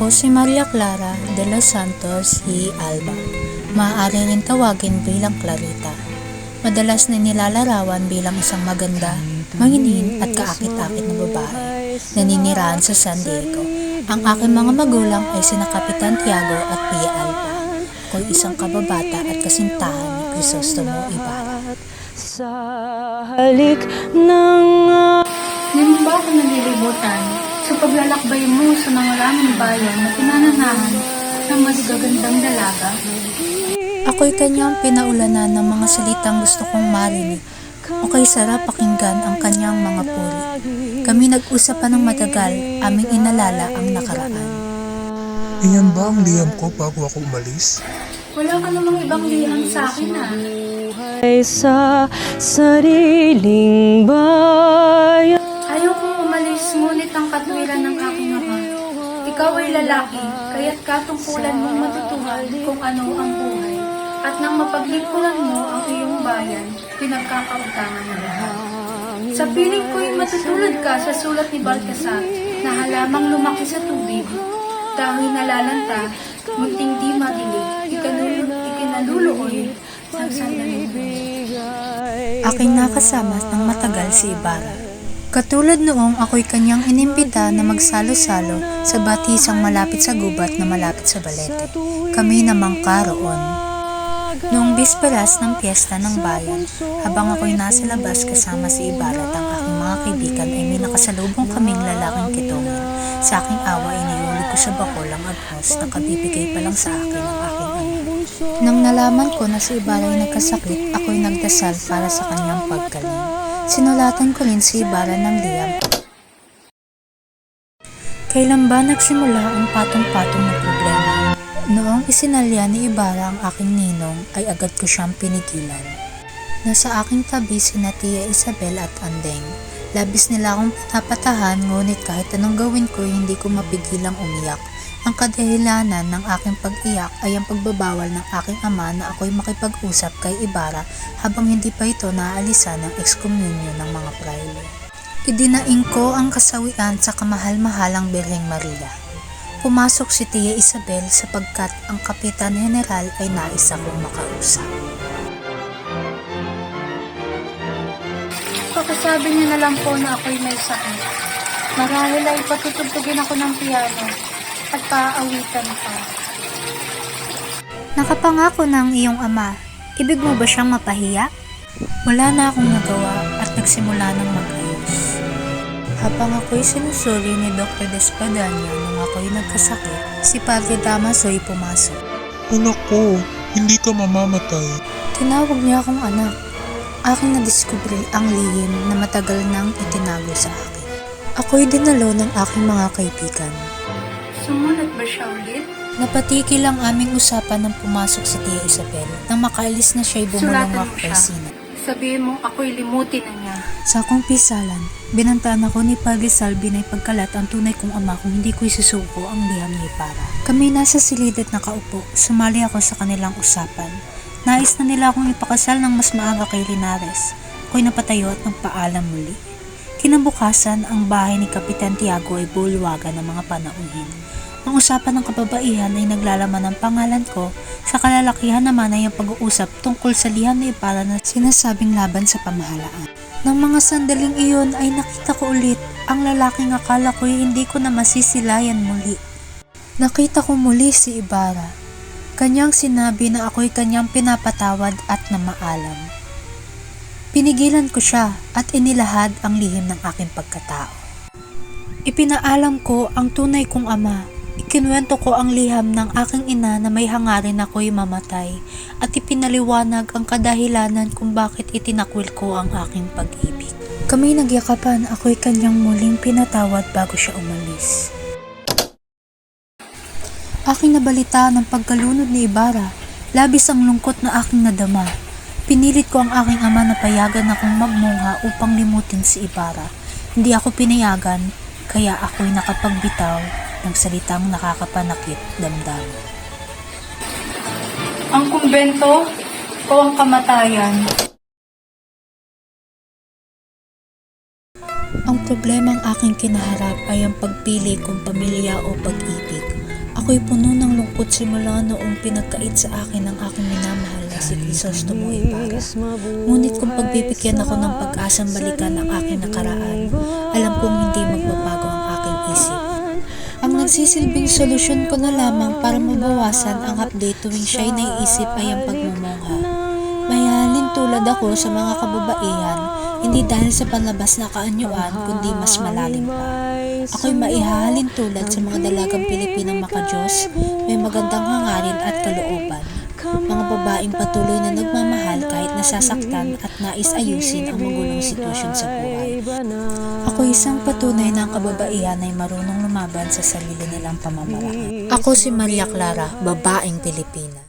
Ako si Maria Clara de los Santos y Alba. Maaari rin tawagin bilang Clarita. Madalas na nilalarawan bilang isang maganda, manginin at kaakit-akit na babae. Naninirahan sa San Diego. Ang aking mga magulang ay sina Kapitan Tiago at Pia Alba. Ako'y isang kababata at kasintahan ni Crisostomo Ibarra. Sa halik ng Hindi mo ba ako nalilibutan sa paglalakbay mo sa mga raming bayan na pinananahan ng magagandang dalaga? Ako'y kanyang pinaulanan ng mga salitang gusto kong marinig. Okay sarap pakinggan ang kanyang mga puri. Kami nag-usap pa ng matagal, aming inalala ang nakaraan. Iyan ba ang liham ko bago ako umalis? Wala ka namang ibang liham sa akin ay sa sariling bayan. Ayaw kong umalis, ngunit ang katwiran ng aking ama. Ikaw ay lalaki, kaya't katungkulan mong matutuhan kung ano ang buhay. At nang mapaglingkuran mo ang iyong bayan, pinagkakautangan na lahat. Sa piling ko'y matutulad ka sa sulat ni Baltasar na halamang lumaki sa tubig. Dahil nalalanta, munting di madilig, ikinaluluoy ng sandaling. Aking nakasama ng matagal si Ibarra. Katulad noong ako'y kanyang inimbita na magsalo-salo sa batisang malapit sa gubat na malapit sa Balete. Kami namang karoon. Noong bisperas ng piyesta ng bayan, habang ako'y nasa labas kasama si Ibarra at ang aking mga kaibigan ay may nakasalubong kaming lalaking kitongin. Sa aking awa ay naiulit ko sa bakol ang agnos na kabibigay pa lang sa akin ng aking ama. Nang nalaman ko na si Ibarra ay nagkasakit, ako'y nagdasal para sa kanyang paggaling. Sinulatan ko rin si Ibarra ng liham. Kailan ba nagsimula ang patong-patong na problema? Noong isinalya ni Ibarra ang aking ninong ay agad ko siyang pinigilan. Nasa aking tabi sina Tia Isabel at Andeng. Labis nila akong pinapatahan, ngunit kahit anong gawin ko hindi ko mapigilang umiyak. Ang kadahilanan ng aking pag-iyak ay ang pagbabawal ng aking ama na ako'y makipag-usap kay Ibarra habang hindi pa ito naaalisan ng excommunion ng mga praile. Idinaing ko ang kasawian sa kamahal-mahalang Birheng Maria. Pumasok si Tia Isabel sapagkat ang Kapitan General ay nais akong makausap. Pagkasabi niya na lang po na ako'y may sakit. Marahil ay patutugtugin ako ng piano at paawitan pa. Nakapangako ng iyong ama, ibig mo ba siyang mapahiya? Wala na akong nagawa at nagsimula ng mag-ayos. Habang ako'y sinusuri ni Dr. Despadanya nung ako'y nagkasakit, si Padre Damaso ay pumasok. Anak ko, hindi ka mamamatay. Tinawag niya akong anak. Aking nadiskubre ang lihim na matagal nang itinago sa akin. Ako'y dinalo ng aking mga kaibigan. Sumunod ba siya ulit? Napatigil ang aming usapan nang pumasok si Tia Isabel. Nang makaalis na siya'y bumulong Sulatan ako mo kay siya. Sina. Sabihin mo ako'y limutin na niya. Sa akong pisalan, binantaan ako ni Padre Salvi na ipagkalat ang tunay kong ama kung hindi ko isusuko ang liham ni Ibarra. Kami nasa silid at nakaupo, sumali ako sa kanilang usapan. Nais na nila akong ipakasal ng mas maaga kay Linares. Ako'y napatayo at nagpaalam muli. Kinabukasan, ang bahay ni Kapitan Tiago ay bulwagan ng mga panauhin. Ang usapan ng kababaihan ay naglalaman ng pangalan ko, sa kalalakihan naman ay ang pag-uusap tungkol sa liham ni Ibarra na sinasabing laban sa pamahalaan. Nang mga sandaling iyon ay nakita ko ulit ang lalaking akala ko'y hindi ko na masisilayan muli. Nakita ko muli si Ibarra. Kanyang sinabi na ako'y kanyang pinapatawad at na maalam. Pinigilan ko siya at inilahad ang lihim ng aking pagkatao. Ipinaalam ko ang tunay kong ama. Ikinuwento ko ang liham ng aking ina na may hangarin ako'y mamatay at ipinaliwanag ang kadahilanan kung bakit itinakwil ko ang aking pag-ibig. Kami nagyakapan, ako'y kanyang muling pinatawad bago siya umalis. Aking nabalita ng pagkalunod ni Ibarra, labis ang lungkot na aking nadama. Pinilit ko ang aking ama na payagan akong magmungha upang limutin si Ibarra. Hindi ako pinayagan, kaya ako'y nakapagbitaw ng salitang nakakapanakit damdamin. Ang kumbento o ang kamatayan? Ang problemang aking kinaharap ay ang pagpili kung pamilya o pag-ibig. Ako'y puno ng lungkot simula noong pinagkait sa akin ng aking minamahal na si Crisostomo Ipara. Ngunit kung pagbibigyan ako ng pag-asang balikan ang aking nakaraan, alam kong hindi magbabago ang aking isip. Ang nagsisilbing solusyon ko na lamang para mabawasan ang update tuwing siya'y naiisip ay ang pagmumungha. Mayahalin tulad ako sa mga kababaihan, hindi dahil sa panlabas na kaanyuan, kundi mas malalim pa. Ako'y maihahalin tulad sa mga dalagang Pilipinang makadiyos, may magandang hangarin at kalooban. Mga babaeng patuloy na nagmamahal kahit nasasaktan at nais ayusin ang magulong sitwasyon sa buhay. Ako isang patunay na ang kababaihan ay marunong lumaban sa sarili nilang pamamaraan. Ako si Maria Clara, babaeng Pilipina.